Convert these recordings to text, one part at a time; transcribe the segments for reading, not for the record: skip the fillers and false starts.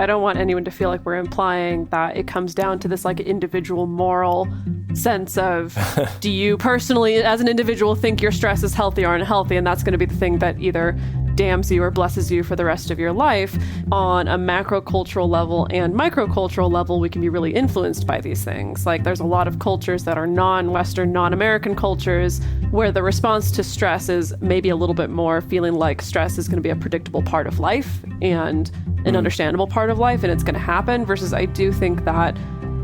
I don't want anyone to feel like we're implying that it comes down to this like individual moral sense of do you personally as an individual think your stress is healthy or unhealthy, and that's going to be the thing that either damns you or blesses you for the rest of your life. On a macro-cultural level and micro-cultural level, we can be really influenced by these things. Like there's a lot of cultures that are non-Western, non-American cultures where the response to stress is maybe a little bit more feeling like stress is going to be a predictable part of life and an understandable part of life, and it's going to happen, versus I do think that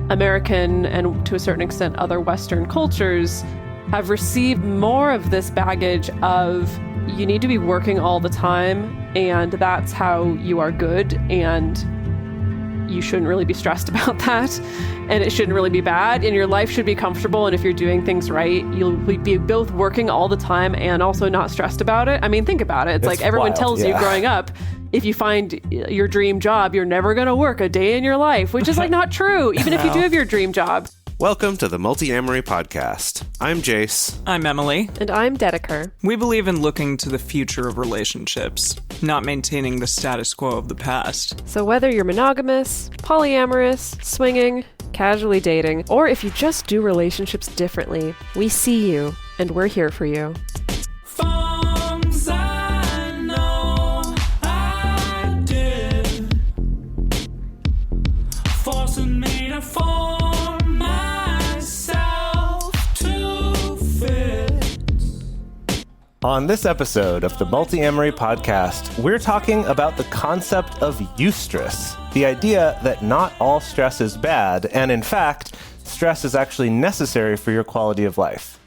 American and to a certain extent other Western cultures have received more of this baggage of you need to be working all the time and that's how you are good, and you shouldn't really be stressed about that, and it shouldn't really be bad, and your life should be comfortable, and if you're doing things right, you'll be both working all the time and also not stressed about it. I mean, think about it. It's like everyone tells you growing up, if you find your dream job, you're never going to work a day in your life, which is like not true, even if you do have your dream job. Welcome to the Multiamory podcast. I'm Jase. I'm Emily. And I'm Dedeker. We believe in looking to the future of relationships, not maintaining the status quo of the past. So whether you're monogamous, polyamorous, swinging, casually dating, or if you just do relationships differently, we see you and we're here for you. On this episode of the Multiamory podcast, we're talking about the concept of Eustress, the idea that not all stress is bad, and in fact, stress is actually necessary for your quality of life.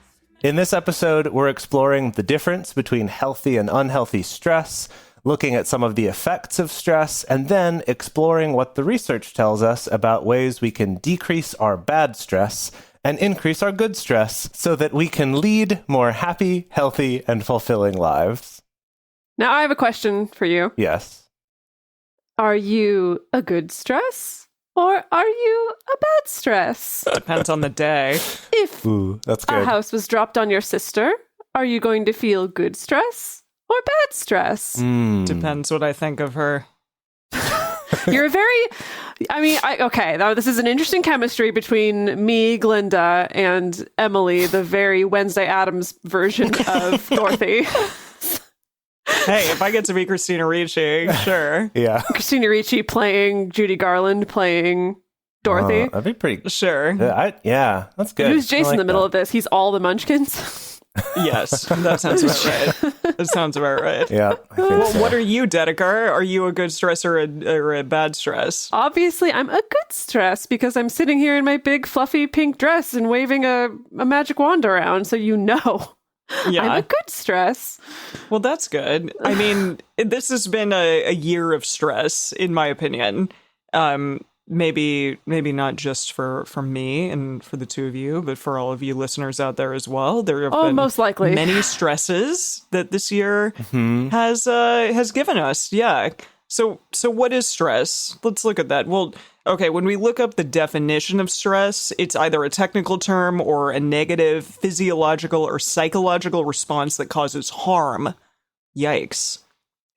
In this episode, we're exploring the difference between healthy and unhealthy stress, looking at some of the effects of stress, and then exploring what the research tells us about ways we can decrease our bad stress and increase our good stress so that we can lead more happy, healthy, and fulfilling lives. Now, I have a question for you. Yes. Are you a good stress or are you a bad stress? Depends on the day. If that's good. a house was dropped on your sister, are you going to feel good stress or bad stress? Depends what I think of her. You're okay, now this is an interesting chemistry between me, Glinda, and Emily, the very Wednesday Addams version of Dorothy. Hey, if I get to be Christina Ricci, sure. Yeah. Christina Ricci playing Judy Garland, playing Dorothy. That'd be pretty... Sure. Yeah, that's good. Who's Jase in the middle of this? He's all the Munchkins? Yes, that sounds about right. That sounds about right. Yeah. Well, what are you, Dedeker? Are you a good stress or a bad stress? Obviously, I'm a good stress because I'm sitting here in my big fluffy pink dress and waving a magic wand around, so you know. Yeah. I'm a good stress. Well, that's good. I mean, this has been a year of stress, in my opinion. Maybe not just for me and for the two of you, but for all of you listeners out there as well. There have been most likely many stresses that this year has given us. Yeah. So what is stress? Let's look at that. Well, okay, when we look up the definition of stress, it's either a technical term or a negative physiological or psychological response that causes harm. Yikes.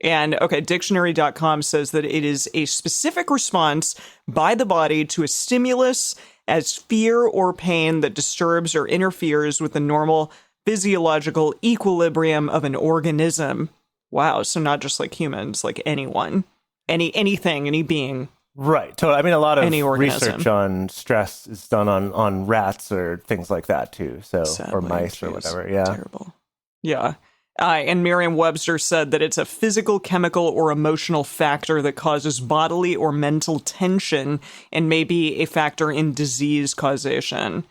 And, okay, dictionary.com says that it is a specific response by the body to a stimulus as fear or pain that disturbs or interferes with the normal physiological equilibrium of an organism. Wow, so not just like humans, like anyone, anything, any being. Right. Totally. I mean, a lot of research on stress is done on rats or things like that, too. So, sadly, or mice or whatever. Yeah. Terrible. Yeah. And Merriam-Webster said that it's a physical, chemical, or emotional factor that causes bodily or mental tension and may be a factor in disease causation.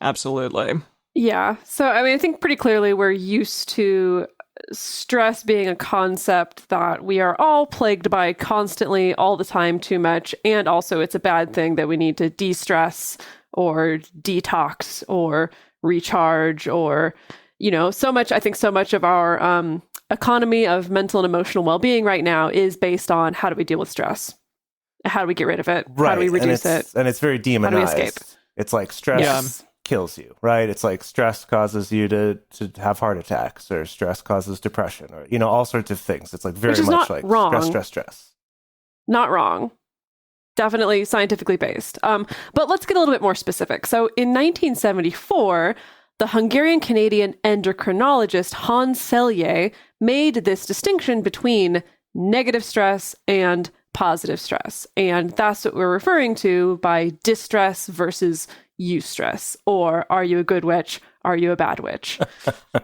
Absolutely. Yeah. So, I mean, I think pretty clearly we're used to stress being a concept that we are all plagued by constantly, all the time, too much. And also it's a bad thing that we need to de-stress or detox or recharge or... so much of our economy of mental and emotional well-being right now is based on how do we deal with stress? How do we get rid of it? Right. How do we reduce it? And it's very demonized. How do we escape? It's like stress kills you, right? It's like stress causes you to have heart attacks, or stress causes depression, or, all sorts of things. It's like very much like wrong. Stress. Not wrong. definitely scientifically based. But let's get a little bit more specific. So in 1974, the Hungarian-Canadian endocrinologist Hans Selye made this distinction between negative stress and positive stress. And that's what we're referring to by distress versus eustress, or are you a good witch? Are you a bad witch?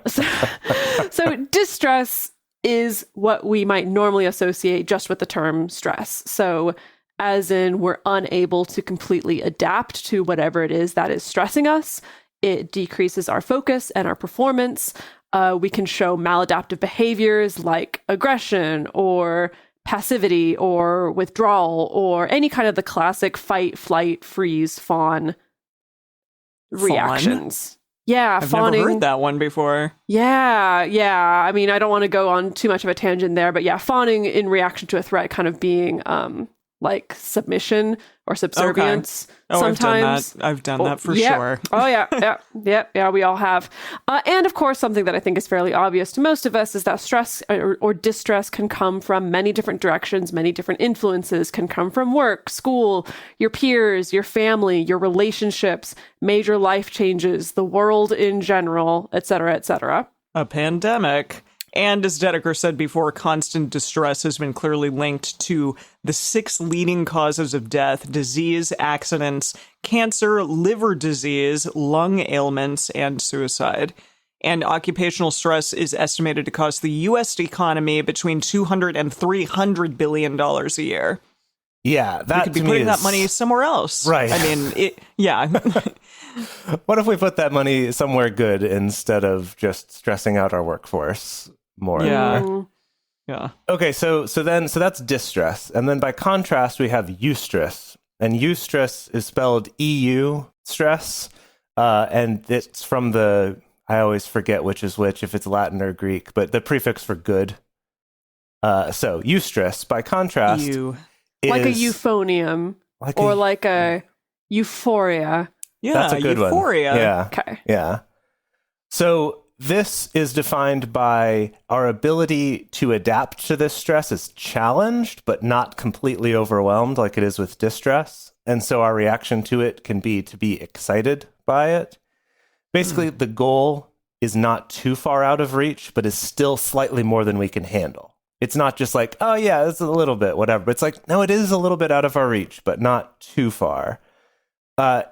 So distress is what we might normally associate just with the term stress. So as in we're unable to completely adapt to whatever it is that is stressing us. It decreases our focus and our performance. We can show maladaptive behaviors like aggression or passivity or withdrawal or any kind of the classic fight, flight, freeze, fawn reactions. Yeah, I've fawning. never heard that one before. Yeah. I mean, I don't want to go on too much of a tangent there, but yeah, fawning in reaction to a threat kind of being like submission or subservience. Okay. Oh, sometimes I've done that for sure. Oh yeah, we all have. And of course, something that I think is fairly obvious to most of us is that stress or distress can come from many different directions, many different influences, can come from work, school, your peers, your family, your relationships, major life changes, the world in general, etc., etc. A pandemic. And as Dedeker said before, constant distress has been clearly linked to the 6 leading causes of death: disease, accidents, cancer, liver disease, lung ailments, and suicide. And occupational stress is estimated to cost the U.S. economy between $200 and $300 billion a year. Yeah, that we could be putting that money somewhere else. Right. I mean, yeah. What if we put that money somewhere good instead of just stressing out our workforce more? Yeah. Okay, so that's distress. And then by contrast, we have eustress. And eustress is spelled EU stress. And it's from I always forget which is which, if it's Latin or Greek, but the prefix for good. So eustress, by contrast, is like a euphonium or like a euphoria. Yeah, that's a good euphoria. One. Yeah. Okay. Yeah. So this is defined by our ability to adapt to this stress as challenged, but not completely overwhelmed like it is with distress. And so our reaction to it can be to be excited by it. Basically, the goal is not too far out of reach, but is still slightly more than we can handle. It's not just like, oh yeah, it's a little bit, whatever. But it's like, no, it is a little bit out of our reach, but not too far.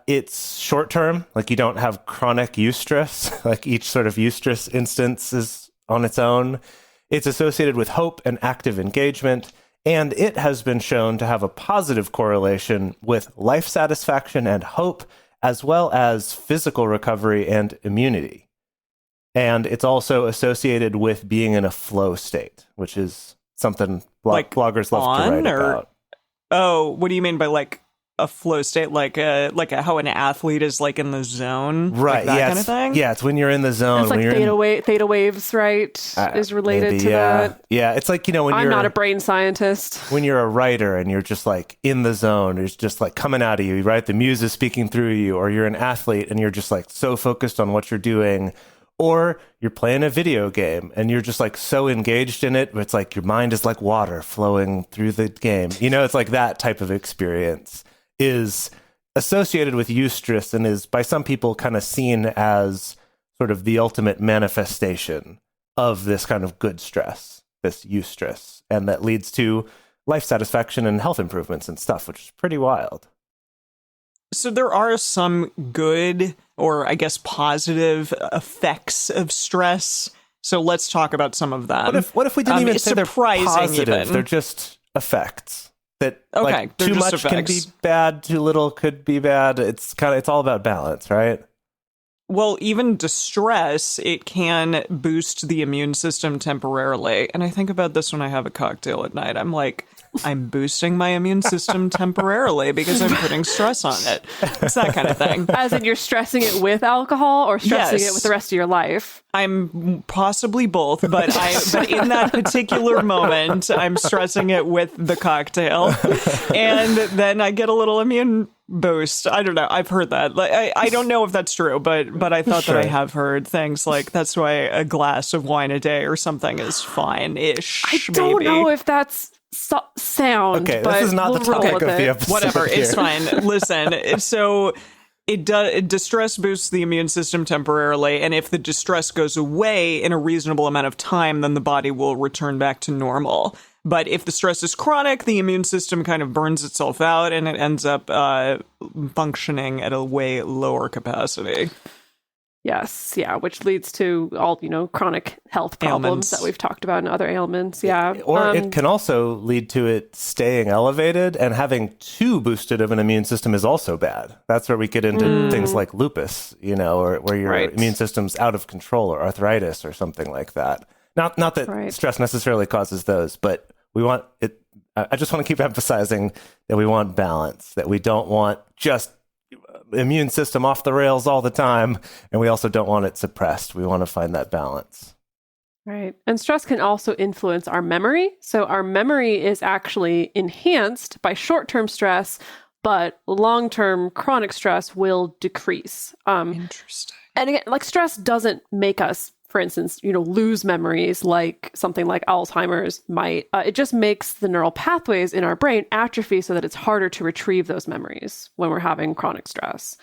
It's short term, like you don't have chronic eustress, like each sort of eustress instance is on its own. It's associated with hope and active engagement, and it has been shown to have a positive correlation with life satisfaction and hope, as well as physical recovery and immunity. And it's also associated with being in a flow state, which is something bloggers love to write about. Oh, what do you mean by like a flow state, like how an athlete is like in the zone, right? Like that kind of thing. Yeah, it's when you're in the zone. It's like theta waves, right? Is related maybe, to that. Yeah, it's like, when I'm not a brain scientist. When you're a writer and you're just like in the zone, it's just like coming out of you, right? The muse is speaking through you, or you're an athlete and you're just like so focused on what you're doing. Or you're playing a video game and you're just like so engaged in it, it's like your mind is like water flowing through the game. It's like that type of experience is associated with eustress and is by some people kind of seen as sort of the ultimate manifestation of this kind of good stress, this eustress, and that leads to life satisfaction and health improvements and stuff, which is pretty wild. So there are some good, or I guess positive, effects of stress. So let's talk about some of them. What if we didn't even say they're positive? Even. They're just effects. That okay, too much effects. Can be bad, too little could be bad. It's all about balance, right? Well, even distress, it can boost the immune system temporarily. And I think about this when I have a cocktail at night. I'm like, I'm boosting my immune system temporarily because I'm putting stress on it. It's that kind of thing. As in you're stressing it with alcohol or stressing it with the rest of your life? I'm possibly both, but in that particular moment, I'm stressing it with the cocktail. And then I get a little immune boost. I don't know. I've heard that. I don't know if that's true, but I thought that I have heard things like that's why a glass of wine a day or something is fine-ish. I don't know if that's sound. Okay, but this is not we'll the roll topic with of the it. episode. Whatever, here. it's fine. Listen, so distress boosts the immune system temporarily, and if the distress goes away in a reasonable amount of time, then the body will return back to normal. But if the stress is chronic, the immune system kind of burns itself out, and it ends up functioning at a way lower capacity. Yes, yeah, which leads to all, chronic health problems Ailments. that we've talked about and other ailments. Yeah. Or it can also lead to it staying elevated, and having too boosted of an immune system is also bad. That's where we get into things like lupus, or where your immune system's out of control, or arthritis or something like that. Not that stress necessarily causes those, but we want it. I just want to keep emphasizing that we want balance, that we don't want just immune system off the rails all the time, and we also don't want it suppressed. We want to find that balance. Right. And stress can also influence our memory. So our memory is actually enhanced by short-term stress, but long-term chronic stress will decrease. Interesting. And again, like, stress doesn't make us, for instance, lose memories like something like Alzheimer's might. It just makes the neural pathways in our brain atrophy so that it's harder to retrieve those memories when we're having chronic stress.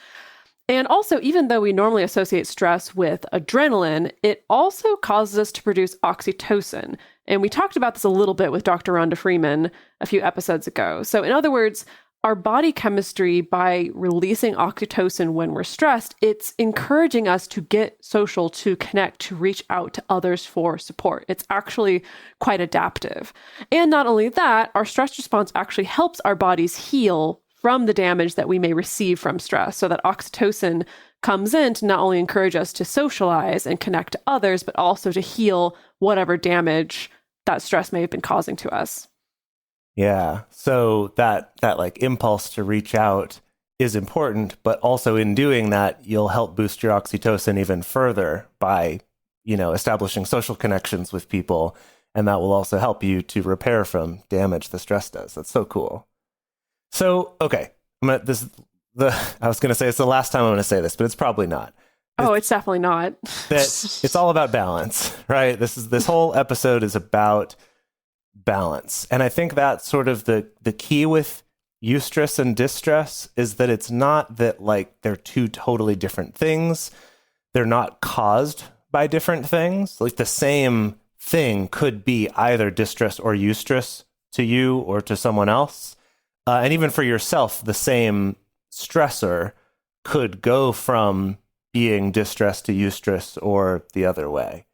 And also, even though we normally associate stress with adrenaline, it also causes us to produce oxytocin. And we talked about this a little bit with Dr. Rhonda Freeman a few episodes ago. So in other words, our body chemistry, by releasing oxytocin when we're stressed, it's encouraging us to get social, to connect, to reach out to others for support. It's actually quite adaptive. And not only that, our stress response actually helps our bodies heal from the damage that we may receive from stress. So that oxytocin comes in to not only encourage us to socialize and connect to others, but also to heal whatever damage that stress may have been causing to us. Yeah. So that like impulse to reach out is important, but also in doing that, you'll help boost your oxytocin even further by, establishing social connections with people. And that will also help you to repair from damage the stress does. That's so cool. So, okay. I was going to say it's the last time I'm going to say this, but it's probably not. It's definitely not. That it's all about balance, right? This whole episode is about balance. And I think that's sort of the key with eustress and distress, is that it's not that like they're two totally different things. They're not caused by different things. Like the same thing could be either distress or eustress to you or to someone else. And even for yourself, the same stressor could go from being distress to eustress or the other way.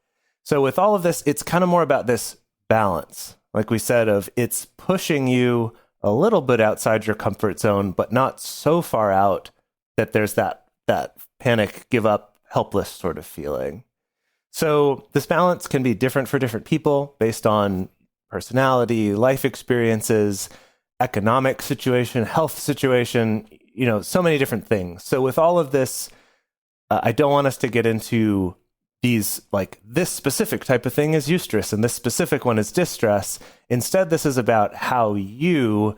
So with all of this, it's kind of more about this balance. Like we said, it's pushing you a little bit outside your comfort zone, but not so far out that there's that panic, give up, helpless sort of feeling. So this balance can be different for different people based on personality, life experiences, economic situation, health situation, so many different things. So with all of this, I don't want us to get into these, like, this specific type of thing is eustress and this specific one is distress. Instead, this is about how you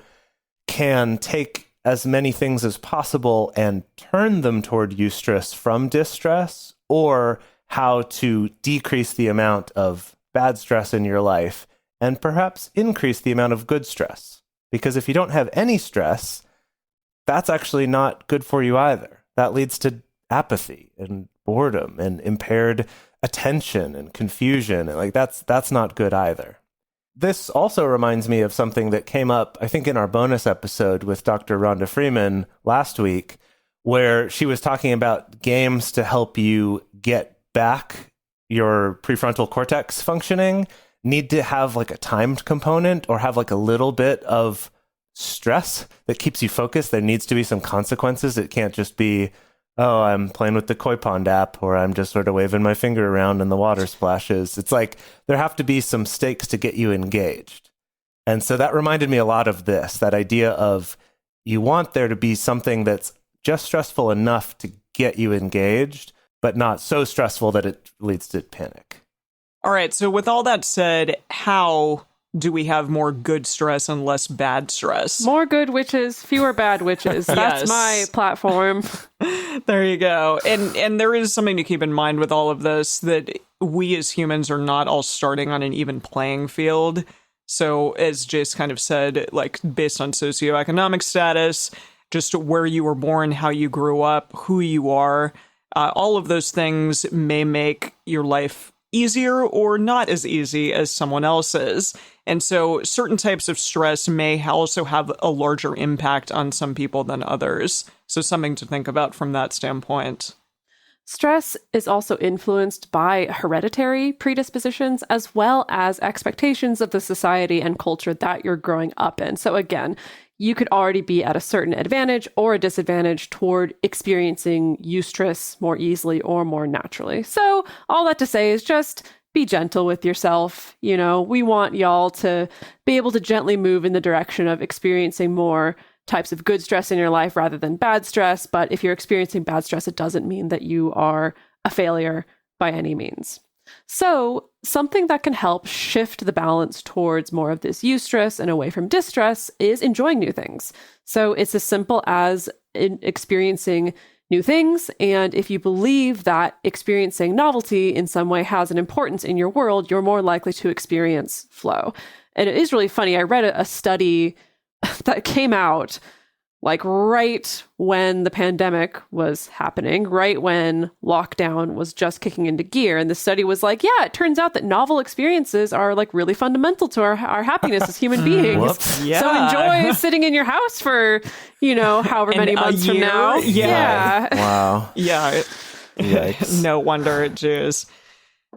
can take as many things as possible and turn them toward eustress from distress, or how to decrease the amount of bad stress in your life and perhaps increase the amount of good stress. Because if you don't have any stress, that's actually not good for you either. That leads to apathy and boredom and impaired attention and confusion. And that's not good either. This also reminds me of something that came up, I think, in our bonus episode with Dr. Rhonda Freeman last week, where she was talking about games to help you get back your prefrontal cortex functioning need to have like a timed component or have like a little bit of stress that keeps you focused. There needs to be some consequences. It can't just be, oh, I'm playing with the koi pond app, or I'm just sort of waving my finger around and the water splashes. It's like there have to be some stakes to get you engaged. And so that reminded me a lot of this, that idea of you want there to be something that's just stressful enough to get you engaged, but not so stressful that it leads to panic. All right, so with all that said, how do we have more good stress and less bad stress? More good witches, fewer bad witches. That's Yes. my platform. There you go. And there is something to keep in mind with all of this, that we as humans are not all starting on an even playing field. So as Jase kind of said, like based on socioeconomic status, just where you were born, how you grew up, who you are, all of those things may make your life easier or not as easy as someone else's. And so certain types of stress may also have a larger impact on some people than others. So something to think about from that standpoint. Stress is also influenced by hereditary predispositions as well as expectations of the society and culture that you're growing up in. So again, you could already be at a certain advantage or a disadvantage toward experiencing eustress more easily or more naturally. So all that to say is just be gentle with yourself. You know, we want y'all to be able to gently move in the direction of experiencing more types of good stress in your life rather than bad stress. But if you're experiencing bad stress, it doesn't mean that you are a failure by any means. So something that can help shift the balance towards more of this eustress and away from distress is enjoying new things. So it's as simple as experiencing new things. And if you believe that experiencing novelty in some way has an importance in your world, you're more likely to experience flow. And it is really funny. I read a study that came out like right when the pandemic was happening, right when lockdown was just kicking into gear. And the study was like, yeah, it turns out that novel experiences are like really fundamental to our happiness as human beings. Yeah. So enjoy sitting in your house for, you know, however many months from now. Yeah. Wow. Yeah. Yikes. No wonder it is.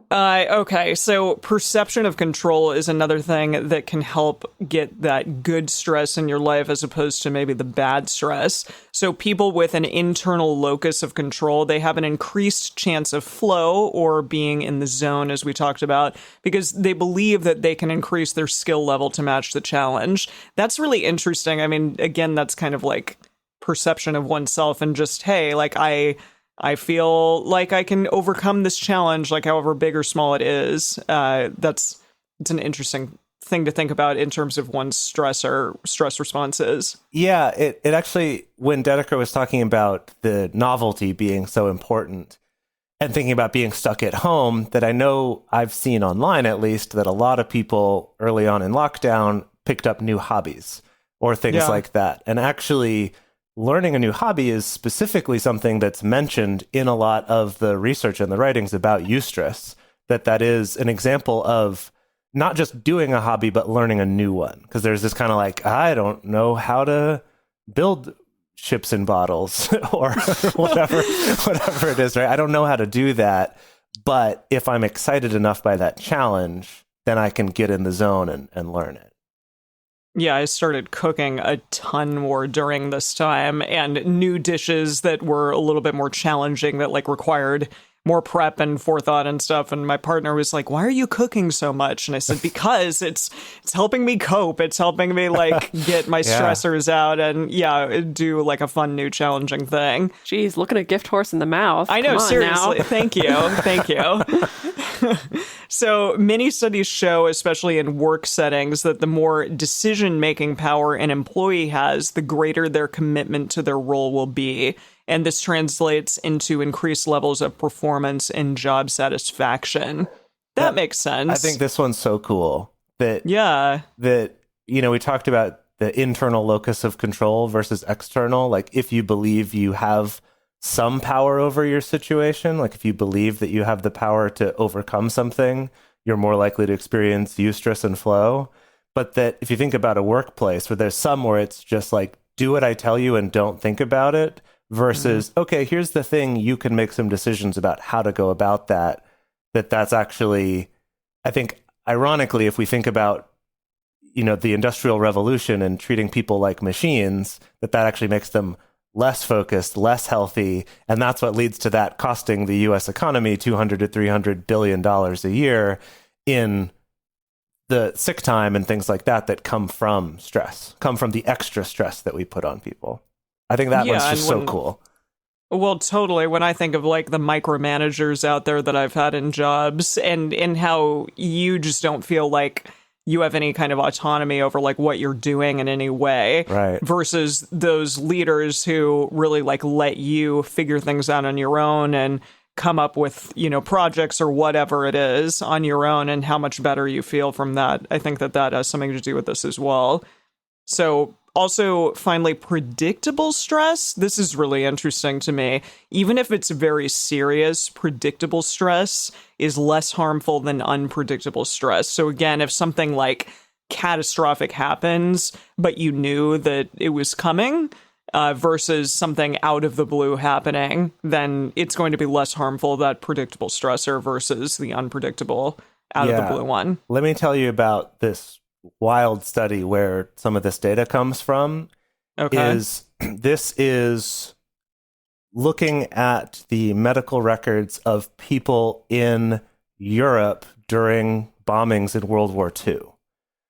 Okay, so perception of control is another thing that can help get that good stress in your life as opposed to maybe the bad stress. So people with an internal locus of control, they have an increased chance of flow or being in the zone, as we talked about, because they believe that they can increase their skill level to match the challenge. That's really interesting. I mean, again, that's kind of like perception of oneself and just, hey, like I feel like I can overcome this challenge, like however big or small it is. It's an interesting thing to think about in terms of one's stress responses. Yeah, it actually, when Dedeker was talking about the novelty being so important and thinking about being stuck at home, that I know I've seen online at least that a lot of people early on in lockdown picked up new hobbies or things like that. And actually, learning a new hobby is specifically something that's mentioned in a lot of the research and the writings about eustress, that is an example of not just doing a hobby, but learning a new one. Because there's this kind of like, I don't know how to build ships in bottles or whatever it is, right? I don't know how to do that. But if I'm excited enough by that challenge, then I can get in the zone and learn it. Yeah, I started cooking a ton more during this time, and new dishes that were a little bit more challenging that like required more prep and forethought and stuff. And my partner was like, "Why are you cooking so much?" And I said, "Because it's helping me cope. It's helping me like get my stressors out and do like a fun new challenging thing." Jeez, looking a gift horse in the mouth. I know, seriously. Now. Thank you. So many studies show, especially in work settings, that the more decision-making power an employee has, the greater their commitment to their role will be. And this translates into increased levels of performance and job satisfaction. That makes sense. I think this one's so cool that, we talked about the internal locus of control versus external. Like if you believe you have some power over your situation, like if you believe that you have the power to overcome something, you're more likely to experience eustress and flow. But that if you think about a workplace where there's some where it's just like, do what I tell you and don't think about it, versus, okay, here's the thing, you can make some decisions about how to go about that. That's actually, I think, ironically, if we think about, the Industrial Revolution and treating people like machines, that actually makes them less focused, less healthy, and that's what leads to that costing the U.S. economy $200 to $300 billion a year in the sick time and things like that come from stress, come from the extra stress that we put on people. I think that one's just so cool. Well, totally. When I think of like the micromanagers out there that I've had in jobs and how you just don't feel like you have any kind of autonomy over like what you're doing in any way, right? Versus those leaders who really like let you figure things out on your own and come up with, projects or whatever it is on your own and how much better you feel from that. I think that has something to do with this as well. So also, finally, predictable stress. This is really interesting to me. Even if it's very serious, predictable stress is less harmful than unpredictable stress. So again, if something like catastrophic happens, but you knew that it was coming, versus something out of the blue happening, then it's going to be less harmful, that predictable stressor versus the unpredictable out of the blue one. Let me tell you about this wild study where some of this data comes from. This is looking at the medical records of people in Europe during bombings in World War II.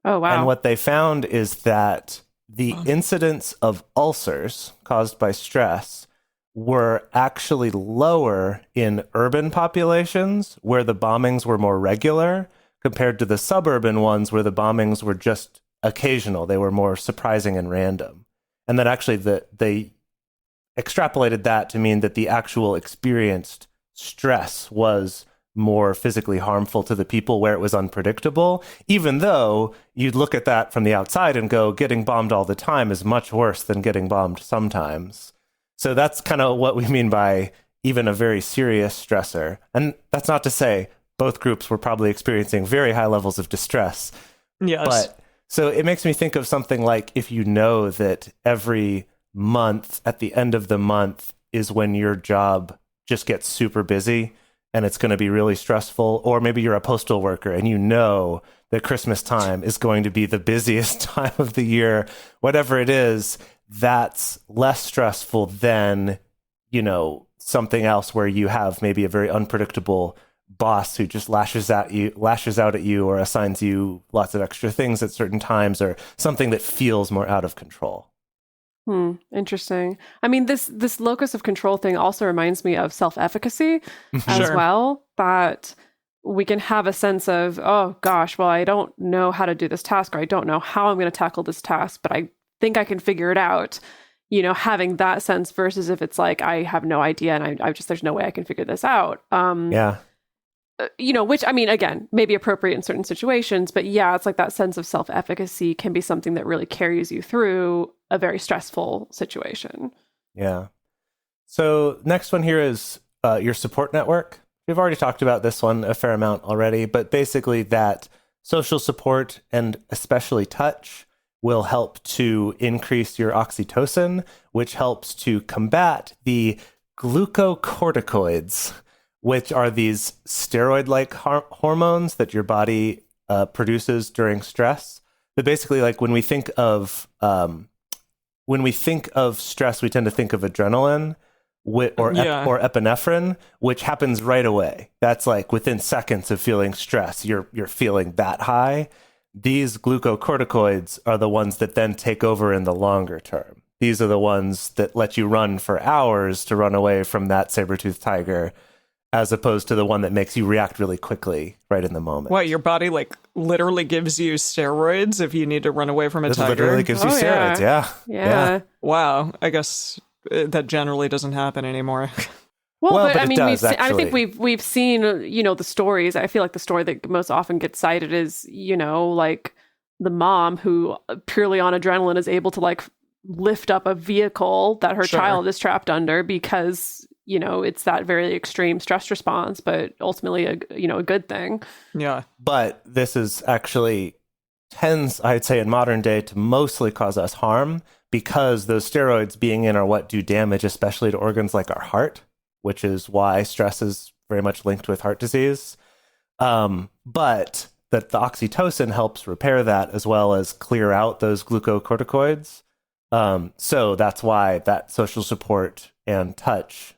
Oh, wow. And what they found is that the incidence of ulcers caused by stress were actually lower in urban populations where the bombings were more regular, compared to the suburban ones where the bombings were just occasional. They were more surprising and random. And that actually they extrapolated that to mean that the actual experienced stress was more physically harmful to the people where it was unpredictable, even though you'd look at that from the outside and go, getting bombed all the time is much worse than getting bombed sometimes. So that's kind of what we mean by even a very serious stressor. And that's not to say both groups were probably experiencing very high levels of distress. Yes. But so it makes me think of something like if you know that every month, at the end of the month, is when your job just gets super busy and it's going to be really stressful, or maybe you're a postal worker and you know that Christmas time is going to be the busiest time of the year, whatever it is, that's less stressful than, something else where you have maybe a very unpredictable boss who just lashes out at you or assigns you lots of extra things at certain times, or something that feels more out of control. Interesting. I mean, this locus of control thing also reminds me of self-efficacy as well, that we can have a sense of, oh gosh, well, I don't know how to do this task, or I don't know how I'm going to tackle this task, but I think I can figure it out. Having that sense versus if it's like, I have no idea and I just, there's no way I can figure this out. Which, I mean, again, may be appropriate in certain situations, but yeah, it's like that sense of self-efficacy can be something that really carries you through a very stressful situation. Yeah. So next one here is your support network. We've already talked about this one a fair amount already, but basically that social support and especially touch will help to increase your oxytocin, which helps to combat the glucocorticoids, which are these steroid-like hormones that your body produces during stress. But basically, like when we think of stress, we tend to think of adrenaline or epinephrine, which happens right away. That's like within seconds of feeling stress, you're feeling that high. These glucocorticoids are the ones that then take over in the longer term. These are the ones that let you run for hours to run away from that saber-toothed tiger, as opposed to the one that makes you react really quickly right in the moment. What, your body literally gives you steroids if you need to run away from a tiger? It literally gives you steroids, yeah. Wow, I guess that generally doesn't happen anymore. Well, but I it mean, does, I think we've seen, the stories. I feel like the story that most often gets cited is, like the mom who purely on adrenaline is able to lift up a vehicle that her child is trapped under because it's that very extreme stress response, but ultimately a good thing. Yeah. But this is actually tends, I'd say, in modern day to mostly cause us harm because those steroids being in are what do damage, especially to organs like our heart, which is why stress is very much linked with heart disease. But that the oxytocin helps repair that as well as clear out those glucocorticoids. So that's why that social support and touch,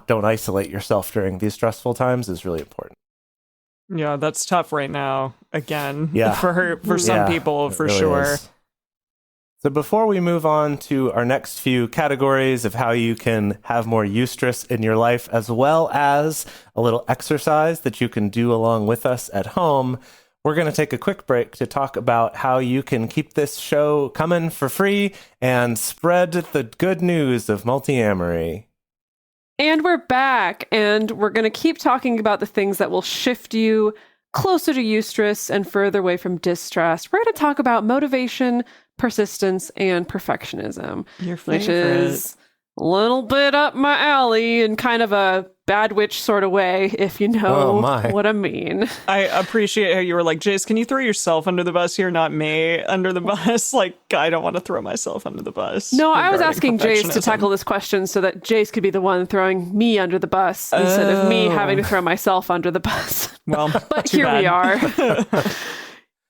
don't isolate yourself during these stressful times, is really important. Yeah, that's tough right now. Again, yeah. for some people, for really sure. Is. So before we move on to our next few categories of how you can have more eustress in your life, as well as a little exercise that you can do along with us at home, we're going to take a quick break to talk about how you can keep this show coming for free and spread the good news of Multiamory. And we're back, and we're going to keep talking about the things that will shift you closer to eustress and further away from distress. We're going to talk about motivation, persistence, and perfectionism, Your favorite. which is a little bit up my alley in kind of a bad witch sort of way, if you know what I mean. I appreciate how you were like, Jase, can you throw yourself under the bus here, not me under the bus? Like, I don't want to throw myself under the bus. No, I was asking Jase to tackle this question so that Jase could be the one throwing me under the bus instead of me having to throw myself under the bus. Well, but here we are.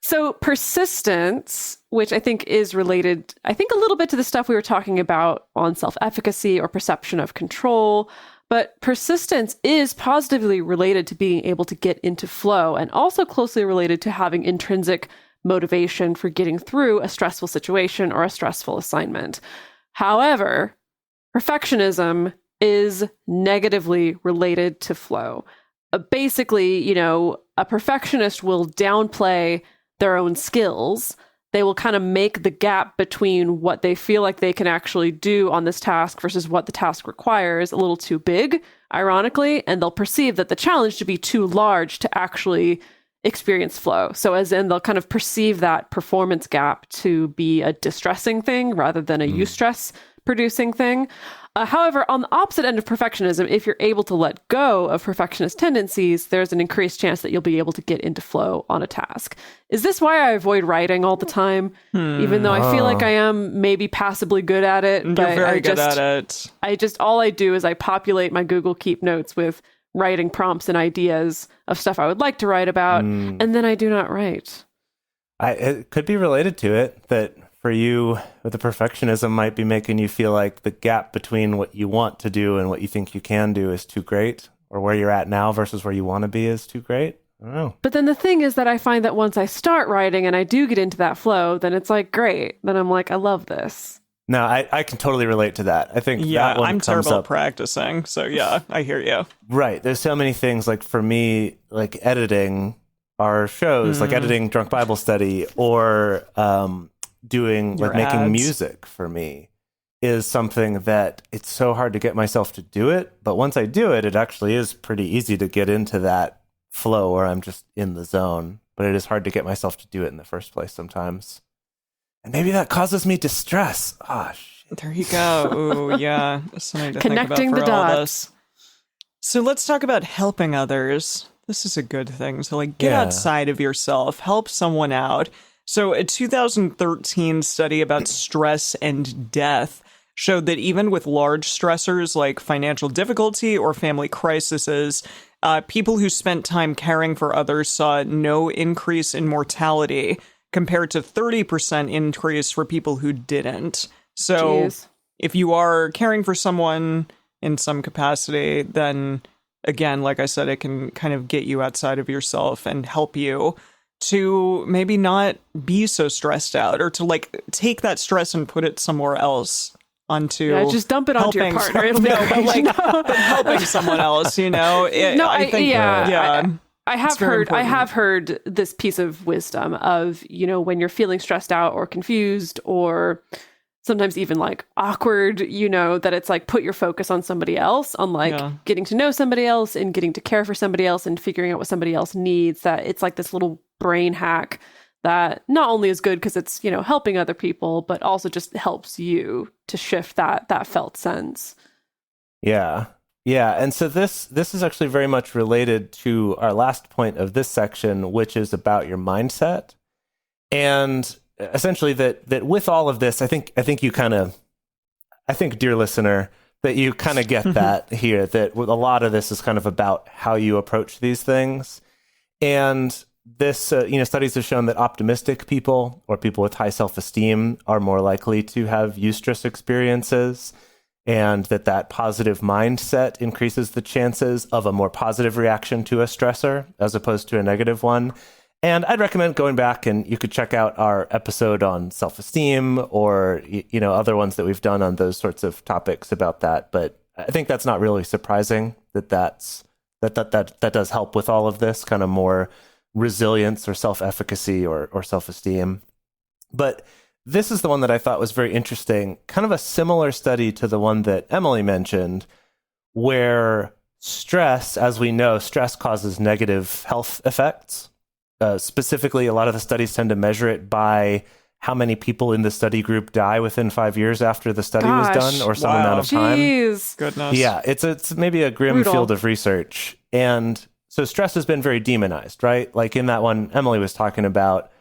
So persistence, which I think is related, I think a little bit to the stuff we were talking about on self-efficacy or perception of control. But persistence is positively related to being able to get into flow and also closely related to having intrinsic motivation for getting through a stressful situation or a stressful assignment. However, perfectionism is negatively related to flow. Basically, a perfectionist will downplay their own skills. They will kind of make the gap between what they feel like they can actually do on this task versus what the task requires a little too big, ironically, and they'll perceive that the challenge to be too large to actually experience flow. So as in, they'll kind of perceive that performance gap to be a distressing thing rather than a eustress producing thing. However, on the opposite end of perfectionism, if you're able to let go of perfectionist tendencies, there's an increased chance that you'll be able to get into flow on a task. Is this why I avoid writing all the time? Even though I feel like I am maybe passably good at it. You're but very good at it. All I do is I populate my Google Keep notes with writing prompts and ideas of stuff I would like to write about, and then I do not write. It could be related to it that for you, the perfectionism might be making you feel like the gap between what you want to do and what you think you can do is too great, or where you're at now versus where you want to be is too great. I don't know. But then the thing is that I find that once I start writing and I do get into that flow, then it's like, great. Then I'm like, I love this. No, I can totally relate to that. I think that one I'm comes terrible up. at practicing. So yeah, I hear you. Right. There's so many things, like for me, like editing our shows, like editing Drunk Bible Study, or doing Your like making ads. music for me is something that it's so hard to get myself to do it. But once I do it, it actually is pretty easy to get into that flow where I'm just in the zone. But it is hard to get myself to do it in the first place sometimes. And maybe that causes me distress. Ah, shit. There you go. Ooh, yeah. Something to Connecting think the about for all dots. this. So let's talk about helping others. This is a good thing. So get outside of yourself, help someone out. So a 2013 study about stress and death showed that even with large stressors like financial difficulty or family crises, people who spent time caring for others saw no increase in mortality compared to 30% increase for people who didn't. So if you are caring for someone in some capacity, then again, like I said, it can kind of get you outside of yourself and help you to maybe not be so stressed out, or to take that stress and put it somewhere else onto just dump it onto your partner. It'll be great. but helping someone else, I have heard this piece of wisdom of, when you're feeling stressed out or confused or sometimes even like awkward, that it's like put your focus on somebody else, on getting to know somebody else and getting to care for somebody else and figuring out what somebody else needs. That it's like this little brain hack that not only is good because it's, helping other people, but also just helps you to shift that felt sense. Yeah. Yeah. And so this is actually very much related to our last point of this section, which is about your mindset. And essentially that with all of this, I think you dear listener, that you kind of get that here, that a lot of this is kind of about how you approach these things. And this, studies have shown that optimistic people or people with high self-esteem are more likely to have eustress experiences, and that positive mindset increases the chances of a more positive reaction to a stressor as opposed to a negative one. And I'd recommend going back, and you could check out our episode on self-esteem, or other ones that we've done on those sorts of topics about that. But I think that's not really surprising that does help with all of this kind of more resilience or self-efficacy or self-esteem. But this is the one that I thought was very interesting, kind of a similar study to the one that Emily mentioned, where stress, as we know, stress causes negative health effects. Specifically, a lot of the studies tend to measure it by how many people in the study group die within 5 years after the study was done, or some amount of time. Jeez. Goodness. Yeah, it's maybe a grim Brutal. field of research. And so stress has been very demonized, right? Like in that one Emily was talking about,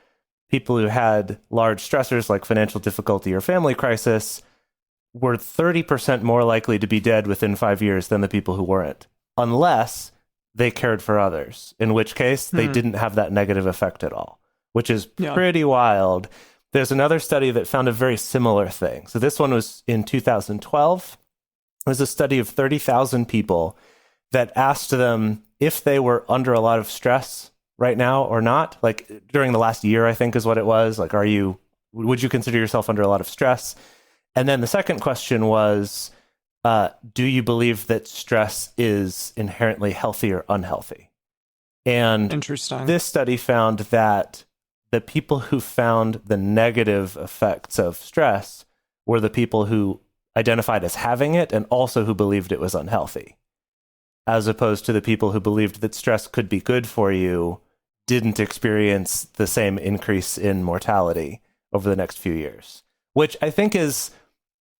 people who had large stressors like financial difficulty or family crisis were 30% more likely to be dead within 5 years than the people who weren't, unless they cared for others, in which case they didn't have that negative effect at all, which is pretty wild. There's another study that found a very similar thing. So this one was in 2012. It was a study of 30,000 people that asked them if they were under a lot of stress right now or not. Like during the last year, I think is what it was. Like, would you consider yourself under a lot of stress? And then the second question was, do you believe that stress is inherently healthy or unhealthy? And Interesting. This study found that the people who found the negative effects of stress were the people who identified as having it and also who believed it was unhealthy, as opposed to the people who believed that stress could be good for you, didn't experience the same increase in mortality over the next few years, which I think is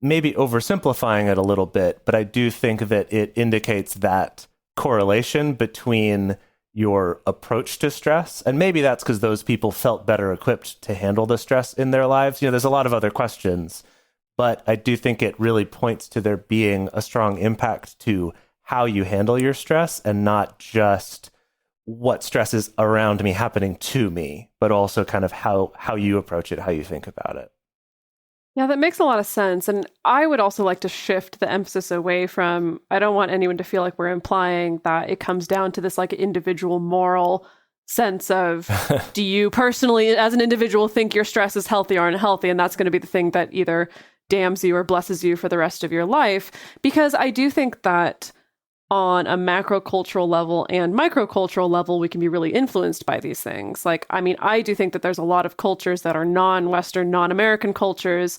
maybe oversimplifying it a little bit, but I do think that it indicates that correlation between your approach to stress, and maybe that's because those people felt better equipped to handle the stress in their lives. You know, there's a lot of other questions, but I do think it really points to there being a strong impact to how you handle your stress, and not just what stress is around me happening to me, but also kind of how you approach it, how you think about it. Yeah, that makes a lot of sense. And I would also like to shift the emphasis away from, I don't want anyone to feel like we're implying that it comes down to this like individual moral sense of, do you personally, as an individual, think your stress is healthy or unhealthy? And that's going to be the thing that either damns you or blesses you for the rest of your life. Because I do think that on a macrocultural level and microcultural level, we can be really influenced by these things. Like, I mean, I do think that there's a lot of cultures that are non-Western, non-American cultures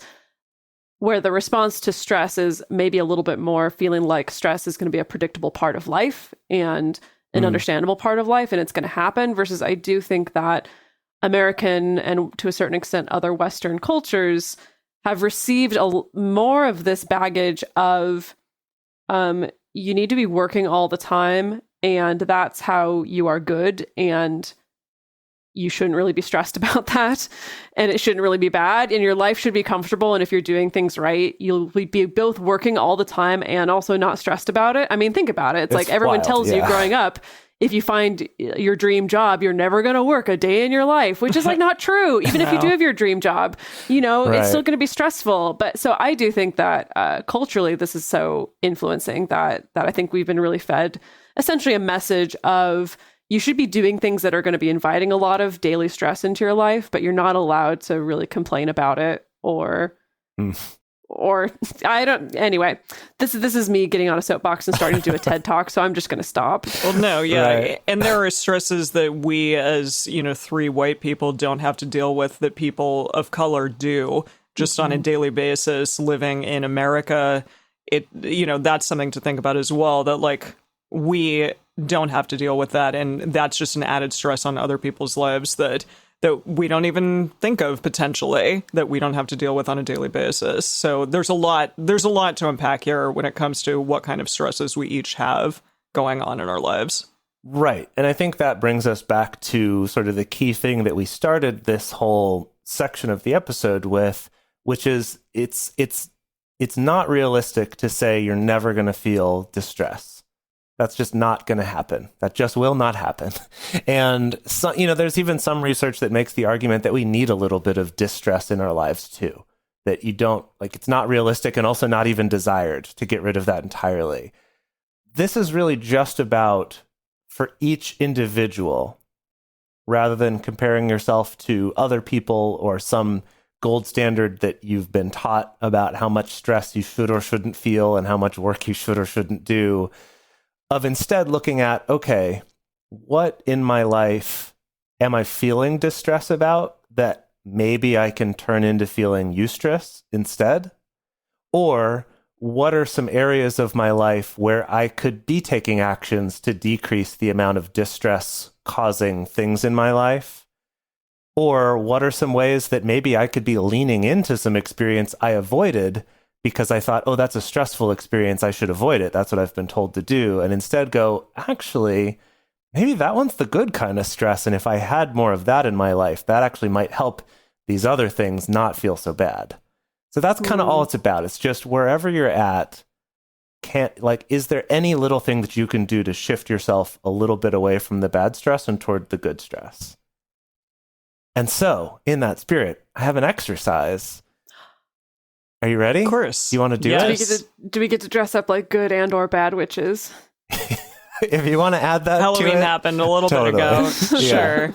where the response to stress is maybe a little bit more feeling like stress is going to be a predictable part of life and an understandable part of life, and it's going to happen, versus I do think that American and to a certain extent other Western cultures have received more of this baggage of you need to be working all the time, and that's how you are good, and you shouldn't really be stressed about that, and it shouldn't really be bad, and your life should be comfortable, and if you're doing things right, you'll be both working all the time and also not stressed about it. I mean, think about it. It's like everyone tells you growing up, if you find your dream job, you're never going to work a day in your life, which is like not true. Even if you do have your dream job, you know, it's still going to be stressful. But so I do think that culturally, this is so influencing that I think we've been really fed essentially a message of you should be doing things that are going to be inviting a lot of daily stress into your life, but you're not allowed to really complain about it or I don't. Anyway, this is me getting on a soapbox and starting to do a TED talk, so I'm just going to stop. Well, no, yeah, and there are stresses that we, as three white people, don't have to deal with that people of color do just on a daily basis living in America. It that's something to think about as well. That like we don't have to deal with that, and that's just an added stress on other people's lives that we don't even think of potentially, that we don't have to deal with on a daily basis. So there's a lot to unpack here when it comes to what kind of stresses we each have going on in our lives. Right. And I think that brings us back to sort of the key thing that we started this whole section of the episode with, which is it's not realistic to say you're never going to feel distress. That's just not going to happen. That just will not happen. And so, there's even some research that makes the argument that we need a little bit of distress in our lives too. That you don't, like, it's not realistic and also not even desired to get rid of that entirely. This is really just about for each individual, rather than comparing yourself to other people or some gold standard that you've been taught about how much stress you should or shouldn't feel and how much work you should or shouldn't do. Of instead looking at, okay, what in my life am I feeling distress about that maybe I can turn into feeling eustress instead? Or what are some areas of my life where I could be taking actions to decrease the amount of distress causing things in my life? Or what are some ways that maybe I could be leaning into some experience I avoided because I thought, oh, that's a stressful experience, I should avoid it. That's what I've been told to do. And instead go, actually, maybe that one's the good kind of stress. And if I had more of that in my life, that actually might help these other things not feel so bad. So that's kind of all it's about. It's just wherever you're at, is there any little thing that you can do to shift yourself a little bit away from the bad stress and toward the good stress? And so, in that spirit, I have an exercise. Are you ready? Of course. You want to do it? Do we get to dress up like good and or bad witches? If you want to add that Halloween to it, happened a little bit ago. Sure.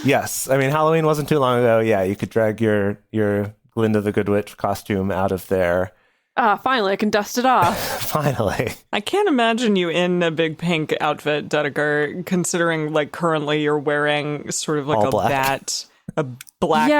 Yes. I mean, Halloween wasn't too long ago. Yeah, you could drag your Glinda the Good Witch costume out of there. Finally, I can dust it off. Finally. I can't imagine you in a big pink outfit, Dedeker, considering like currently you're wearing sort of like All a black. black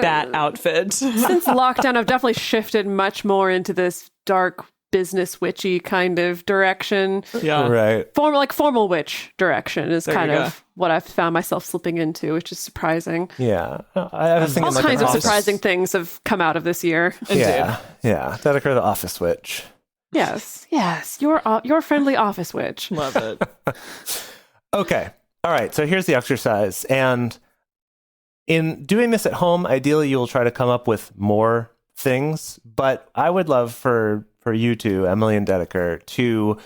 bat outfit. Since lockdown, I've definitely shifted much more into this dark business witchy kind of direction. Yeah. Right. Formal witch direction is There kind you go. of what I've found myself slipping into, which is surprising. Yeah. I was thinking All like kinds an of office- surprising things have come out of this year. Yeah. Yeah. Dedeker the Office Witch. Yes, your friendly office witch. Love it. Okay. All right. So here's the exercise. And in doing this at home, ideally you'll try to come up with more things. But I would love for you two, Emily and Dedeker, to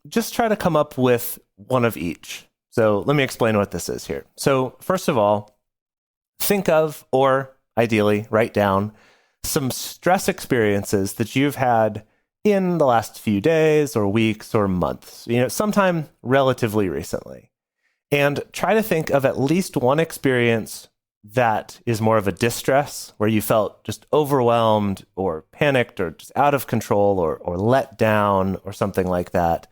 just try to come up with one of each. So let me explain what this is here. So first of all, think of, or ideally write down, some stress experiences that you've had in the last few days or weeks or months, sometime relatively recently. And try to think of at least one experience that is more of a distress, where you felt just overwhelmed or panicked or just out of control or let down or something like that.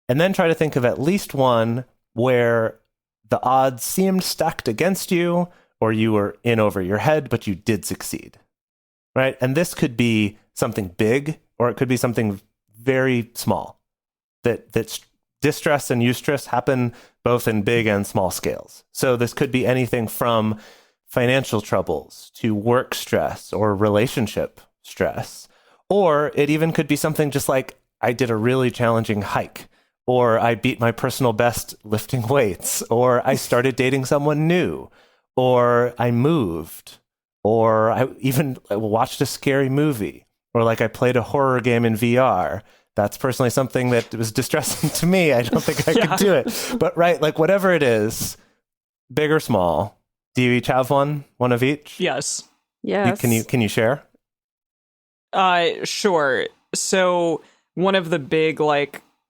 And then try to think of at least one where the odds seemed stacked against you, or you were in over your head, but you did succeed, right? And this could be something big, or it could be something very small. That distress and eustress happen both in big and small scales. So this could be anything from financial troubles to work stress or relationship stress. Or it even could be something just like, I did a really challenging hike, or I beat my personal best lifting weights, or I started dating someone new, or I moved, or I even watched a scary movie, or like I played a horror game in VR. That's personally something that was distressing to me. I don't think I could do it. But right, like whatever it is, big or small, do you each have one of each? Yes. Yes. Can you share? Sure. So one of the big,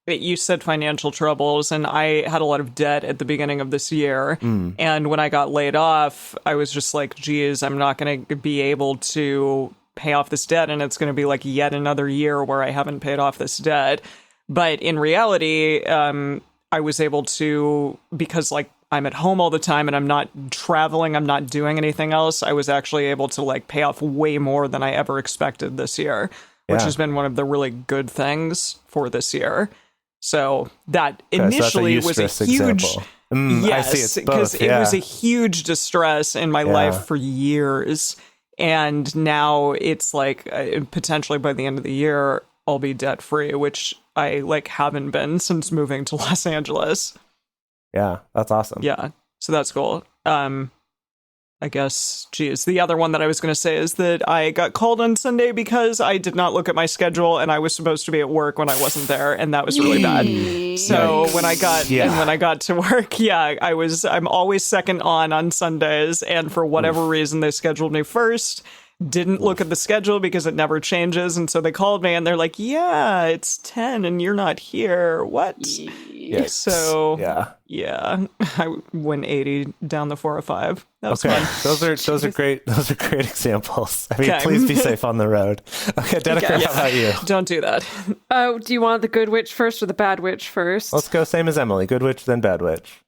you said financial troubles, and I had a lot of debt at the beginning of this year. And when I got laid off, I was just like, geez, I'm not going to be able to pay off this debt, and it's going to be like yet another year where I haven't paid off this debt. But in reality, I was able to, because I'm at home all the time and I'm not traveling, I'm not doing anything else, I was actually able to pay off way more than I ever expected this year, which has been one of the really good things for this year. So that initially was a huge yes, because it was a huge distress in my life for years. And now it's potentially by the end of the year, I'll be debt free, which I haven't been since moving to Los Angeles. Yeah, that's awesome. Yeah, so that's cool. I guess, geez, the other one that I was going to say is that I got called on Sunday because I did not look at my schedule and I was supposed to be at work when I wasn't there, and that was really bad. So when I got to work, I'm always second on Sundays, and for whatever reason they scheduled me first. Didn't look at the schedule because it never changes, and so they called me and they're like, yeah, it's 10 and you're not here. What? Yikes. So yeah, I went 80 down the 405. That was fun. Those are great examples. I mean, please be safe on the road. Okay, Dedeker, how about you? Don't do that. Oh, do you want the good witch first or the bad witch first? Let's go same as Emily. Good witch, then bad witch.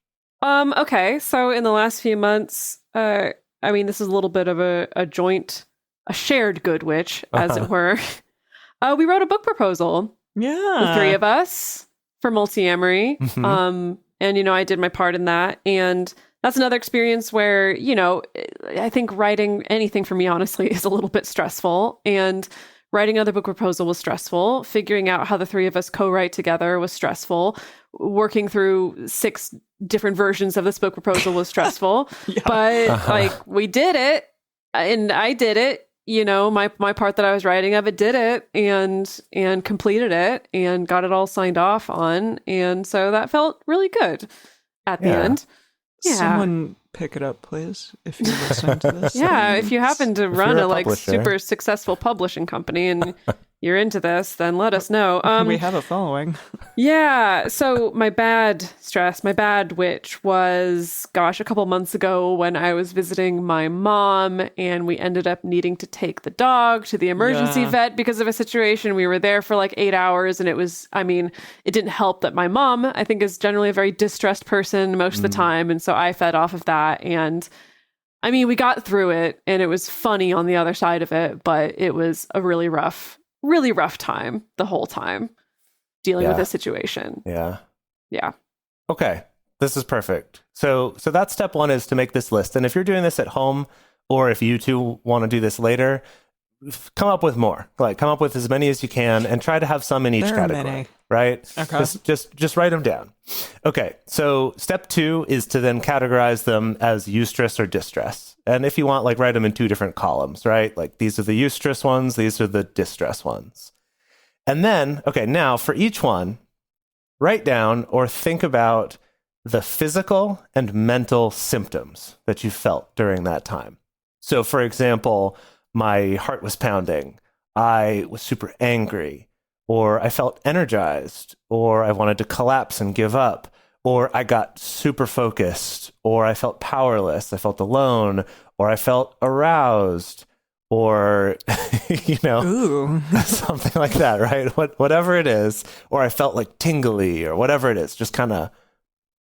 Okay, so in the last few months, this is a little bit of a shared good witch, as it were. We wrote a book proposal, Yeah. the three of us, for Multiamory. And, you know, I did my part in that. And that's another experience where, you know, I think writing anything for me, honestly, is a little bit stressful. And writing another book proposal was stressful. Figuring out how the three of us co-write together was stressful. Working through 6 different versions of this book proposal was stressful. But like, we did it, and I did it. You know, my part that I was writing of it did it, and completed it, and got it all signed off on. And so that felt really good at the end. Yeah. Someone pick it up, please, if you're listening to this. Yeah, if you happen to run a like publisher. super successful publishing company and you're into this, then let us know. We have a following. Yeah, so my bad witch was, gosh, a couple months ago when I was visiting my mom, and we ended up needing to take the dog to the emergency vet because of a situation. We were there for like 8 hours, and it was, I mean, it didn't help that my mom, I think, is generally a very distressed person most of the time, and so I fed off of that. And I mean, we got through it, and it was funny on the other side of it, but it was a really rough time the whole time dealing with this situation. Yeah. Okay. This is perfect. So that's step 1, is to make this list. And if you're doing this at home, or if you two want to do this later, come up with more. Like, come up with as many as you can, and try to have some in each category. Many. Right? Okay. Just write them down. Okay. So step 2 is to then categorize them as eustress or distress. And if you want, like, write them in 2 different columns, right? Like, these are the eustress ones, these are the distress ones. And then, okay, now for each one, write down or think about the physical and mental symptoms that you felt during that time. So, for example, my heart was pounding, I was super angry, or I felt energized, or I wanted to collapse and give up, or I got super focused, or I felt powerless, I felt alone, or I felt aroused, or, you know, something like that, right? Whatever it is, or I felt like tingly, or whatever it is, just kind of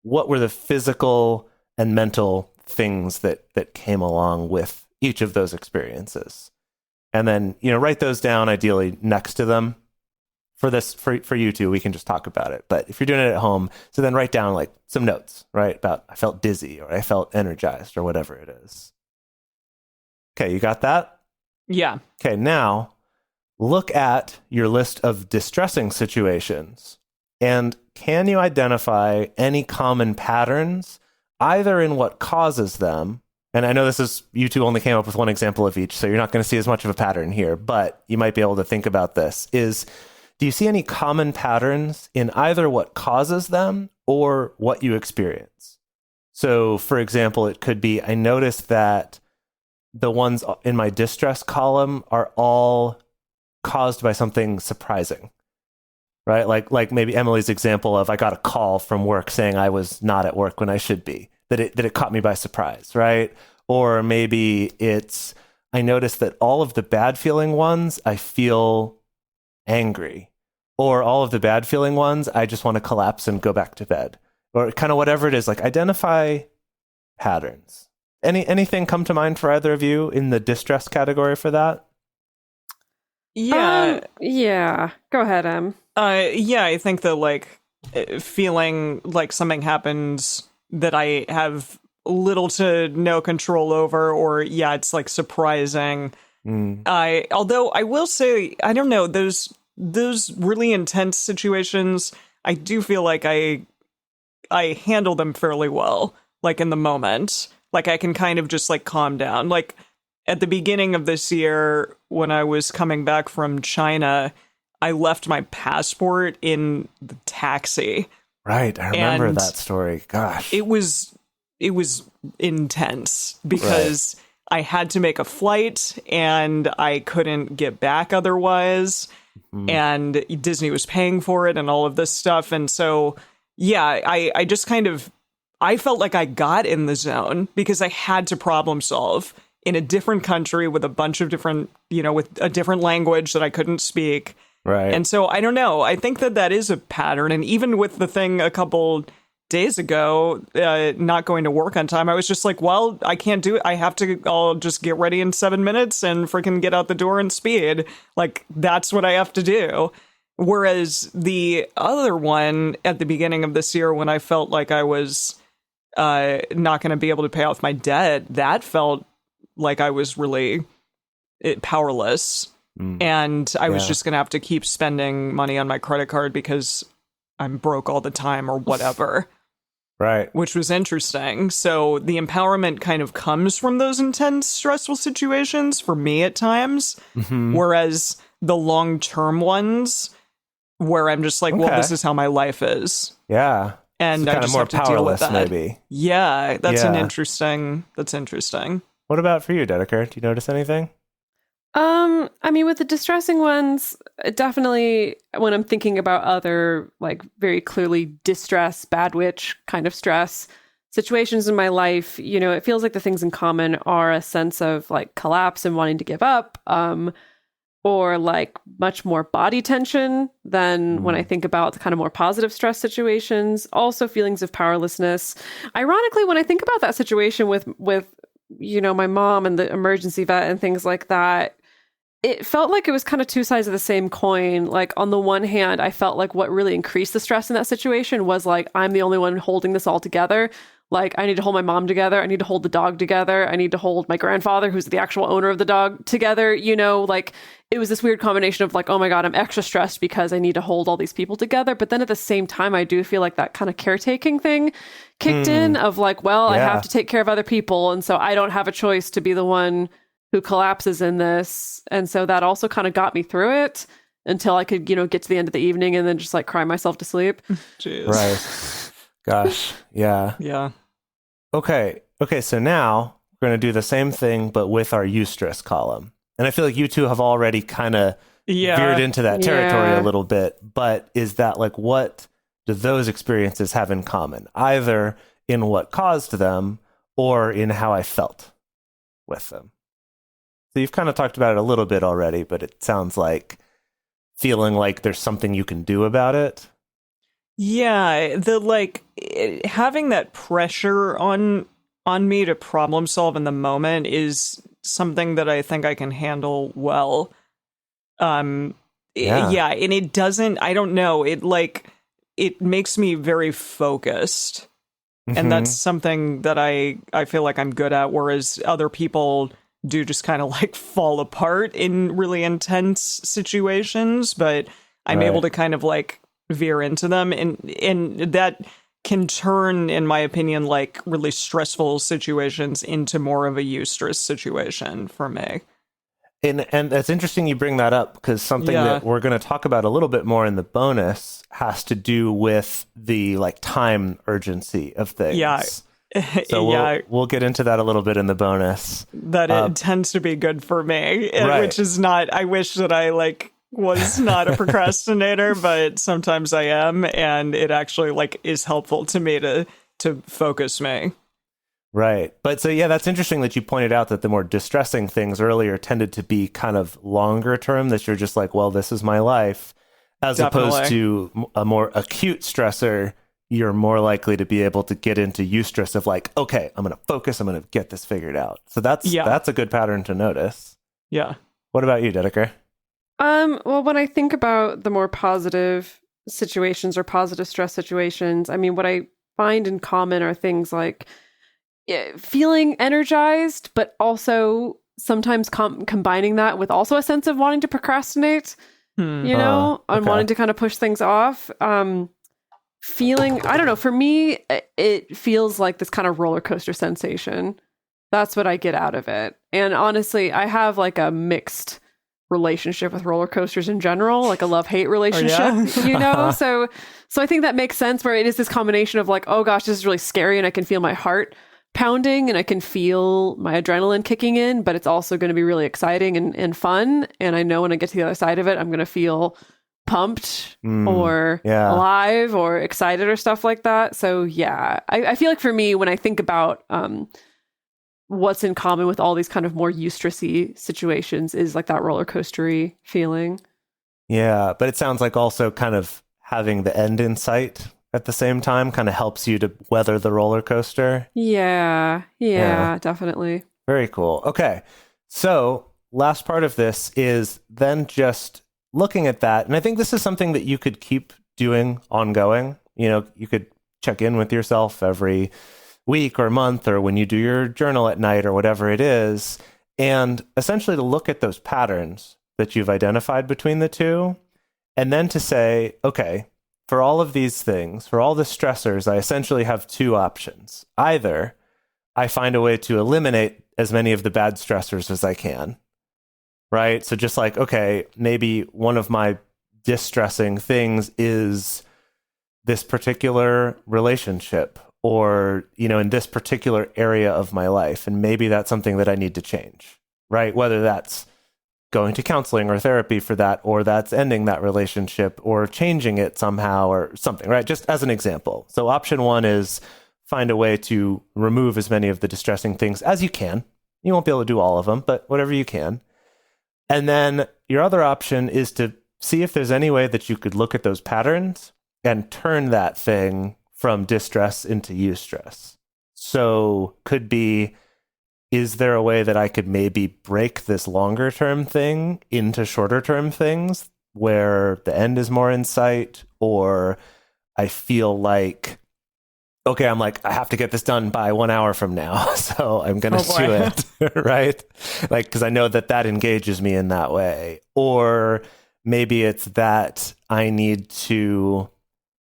what were the physical and mental things that came along with each of those experiences. And then, you know, write those down, ideally next to them. For you two, we can just talk about it. But if you're doing it at home, so then write down like some notes, right? About I felt dizzy, or I felt energized, or whatever it is. Okay, you got that? Yeah. Okay, now look at your list of distressing situations, and can you identify any common patterns, either in what causes them? And I know this is, you two only came up with one example of each, so you're not going to see as much of a pattern here, but you might be able to think about this. Do you see any common patterns in either what causes them or what you experience? So, for example, it could be, I noticed that the ones in my distress column are all caused by something surprising, right? Like maybe Emily's example of, I got a call from work saying I was not at work when I should be, that it caught me by surprise, right? Or maybe it's, I noticed that all of the bad feeling ones, I feel angry, or all of the bad feeling ones, I just want to collapse and go back to bed, or kind of whatever it is. Like, identify patterns. Anything come to mind for either of you in the distress category for that? Yeah. Yeah. Go ahead, Em. Yeah, I think that, like, feeling like something happens that I have little to no control over, or it's like surprising. Although I will say, I don't know, those really intense situations, I do feel like I handle them fairly well, like in the moment. Like, I can kind of just like calm down. Like, at the beginning of this year, when I was coming back from China, I left my passport in the taxi. Right, I remember that story. Gosh. It was intense because I had to make a flight and I couldn't get back otherwise. And Disney was paying for it and all of this stuff. And so, I just kind of, I felt like I got in the zone because I had to problem solve in a different country with a bunch of different, with a different language that I couldn't speak. Right. And so I don't know. I think that is a pattern. And even with the thing a couple days ago, not going to work on time, I was just like, well, I can't do it. I'll just get ready in 7 minutes and freaking get out the door in speed. Like, that's what I have to do. Whereas the other one at the beginning of this year, when I felt like I was not going to be able to pay off my debt, that felt like I was really powerless. And I was just going to have to keep spending money on my credit card because I'm broke all the time or whatever. Right. Which was interesting. So the empowerment kind of comes from those intense, stressful situations for me at times. Whereas the long-term ones where I'm just like, well, this is how my life is. Yeah. And so I just more have to deal with that. Maybe. Yeah, that's interesting. What about for you, Dedeker? Do you notice anything? I mean, with the distressing ones, definitely when I'm thinking about other, like, very clearly distress, bad witch kind of stress situations in my life, you know, it feels like the things in common are a sense of, like, collapse and wanting to give up, or, like, much more body tension than when I think about the kind of more positive stress situations. Also feelings of powerlessness. Ironically, when I think about that situation with you know, my mom and the emergency vet and things like that, it felt like it was kind of two sides of the same coin. Like, on the one hand, I felt like what really increased the stress in that situation was, like, I'm the only one holding this all together. Like, I need to hold my mom together. I need to hold the dog together. I need to hold my grandfather, who's the actual owner of the dog, together. You know, like, it was this weird combination of, like, oh my God, I'm extra stressed because I need to hold all these people together. But then at the same time, I do feel like that kind of caretaking thing kicked in of, like, well, I have to take care of other people. And so I don't have a choice to be the one who collapses in this. And so that also kind of got me through it until I could, you know, get to the end of the evening and then just, like, cry myself to sleep. Jeez. Right. Gosh. Yeah. Yeah. Okay. So now we're going to do the same thing, but with our Eustress column. And I feel like you two have already kind of veered into that territory a little bit. But is that, like, what do those experiences have in common? Either in what caused them or in how I felt with them. So you've kind of talked about it a little bit already, but it sounds like feeling like there's something you can do about it. Yeah, having that pressure on me to problem solve in the moment is something that I think I can handle well. And it doesn't, I don't know, it makes me very focused. And that's something that I feel like I'm good at, whereas other people do just kind of, like, fall apart in really intense situations, but I'm able to kind of, like, veer into them, and that can turn, in my opinion, like, really stressful situations into more of a Eustress situation for me. And that's interesting you bring that up, because something that we're going to talk about a little bit more in the bonus has to do with the, like, time urgency of things. Yeah. So we'll get into that a little bit in the bonus. That it tends to be good for me, which is not, I wish that I, like, was not a procrastinator, but sometimes I am, and it actually, like, is helpful to me to focus me. Right. But so, yeah, that's interesting that you pointed out that the more distressing things earlier tended to be kind of longer term, that you're just like, well, this is my life, as opposed to a more acute stressor. You're more likely to be able to get into Eustress of, like, okay, I'm going to focus, I'm going to get this figured out. So that's a good pattern to notice. Yeah. What about you, Dedeker? Well, when I think about the more positive situations or positive stress situations, I mean, what I find in common are things like feeling energized, but also sometimes combining that with also a sense of wanting to procrastinate, you know, and wanting to kind of push things off. Feeling, I don't know, for me, it feels like this kind of roller coaster sensation. That's what I get out of it. And honestly, I have, like, a mixed relationship with roller coasters in general, like a love-hate relationship, you know? So I think that makes sense, where it is this combination of, like, oh gosh, this is really scary, and I can feel my heart pounding and I can feel my adrenaline kicking in, but it's also going to be really exciting and fun. And I know when I get to the other side of it, I'm going to feel pumped or alive or excited or stuff like that. So yeah, I feel like for me, when I think about what's in common with all these kind of more Eustress-y situations is, like, that roller coastery feeling. Yeah, but it sounds like also kind of having the end in sight at the same time, kind of helps you to weather the roller coaster. Yeah, definitely. Very cool. Okay. So last part of this is then just looking at that. And I think this is something that you could keep doing ongoing. You could check in with yourself every week or month, or when you do your journal at night or whatever it is, and essentially to look at those patterns that you've identified between the two, and then to say, okay, for all of these things, for all the stressors, I essentially have two options. Either I find a way to eliminate as many of the bad stressors as I can, right? So just like, okay, maybe one of my distressing things is this particular relationship, or, in this particular area of my life. And maybe that's something that I need to change, right? Whether that's going to counseling or therapy for that, or that's ending that relationship or changing it somehow or something, right? Just as an example. So option one is find a way to remove as many of the distressing things as you can. You won't be able to do all of them, but whatever you can. And then your other option is to see if there's any way that you could look at those patterns and turn that thing from distress into eustress. So could be, is there a way that I could maybe break this longer term thing into shorter term things where the end is more in sight, or I feel like, okay, I'm like, I have to get this done by 1 hour from now, so I'm going to do it, right? Like, because I know that engages me in that way. Or maybe it's that I need to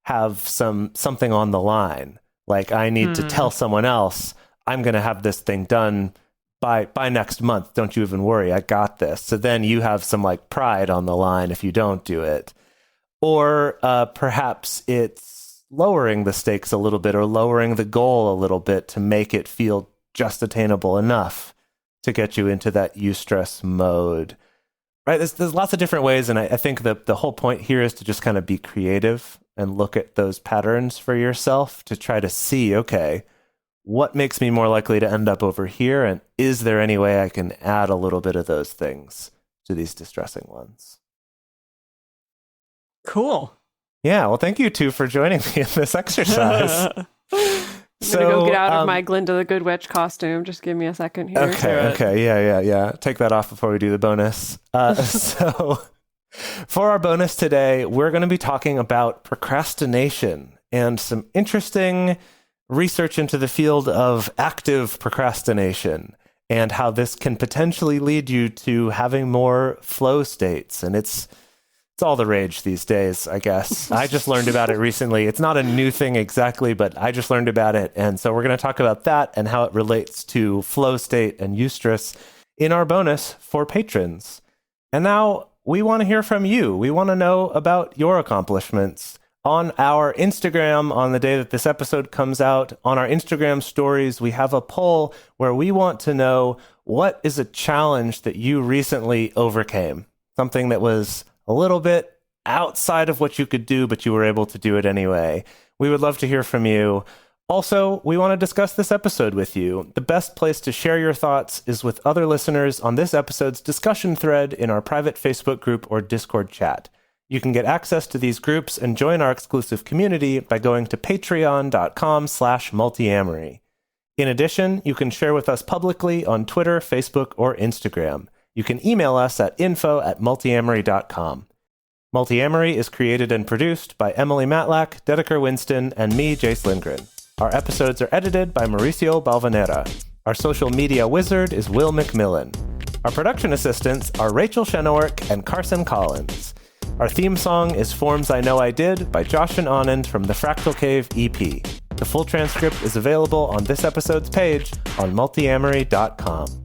have something on the line. Like I need to tell someone else, I'm going to have this thing done by next month. Don't you even worry. I got this. So then you have some like pride on the line if you don't do it. Or perhaps it's lowering the stakes a little bit, or lowering the goal a little bit to make it feel just attainable enough to get you into that eustress mode. Right? There's lots of different ways. And I think that the whole point here is to just kind of be creative and look at those patterns for yourself to try to see, okay, what makes me more likely to end up over here? And is there any way I can add a little bit of those things to these distressing ones? Cool. Yeah, well, thank you two for joining me in this exercise. I'm going to go get out of my Glinda the Good Witch costume. Just give me a second here. Okay. Yeah. Take that off before we do the bonus. So for our bonus today, we're going to be talking about procrastination and some interesting research into the field of active procrastination and how this can potentially lead you to having more flow states. And it's all the rage these days, I guess. I just learned about it recently. It's not a new thing exactly, but I just learned about it. And so we're going to talk about that and how it relates to flow state and eustress in our bonus for patrons. And now we want to hear from you. We want to know about your accomplishments. On our Instagram, on the day that this episode comes out, on our Instagram stories, we have a poll where we want to know, what is a challenge that you recently overcame? Something that was a little bit outside of what you could do, but you were able to do it anyway. We would love to hear from you. Also, we want to discuss this episode with you. The best place to share your thoughts is with other listeners on this episode's discussion thread in our private Facebook group or Discord chat. You can get access to these groups and join our exclusive community by going to patreon.com/multiamory. In addition, you can share with us publicly on Twitter, Facebook, or Instagram. You can email us at info@multiamory.com. Multiamory is created and produced by Emily Matlack, Dedeker Winston, and me, Jase Lindgren. Our episodes are edited by Mauricio Balvanera. Our social media wizard is Will McMillan. Our production assistants are Rachel Shenowork and Carson Collins. Our theme song is Forms I Know I Did by Josh and Anand from the Fractal Cave EP. The full transcript is available on this episode's page on multiamory.com.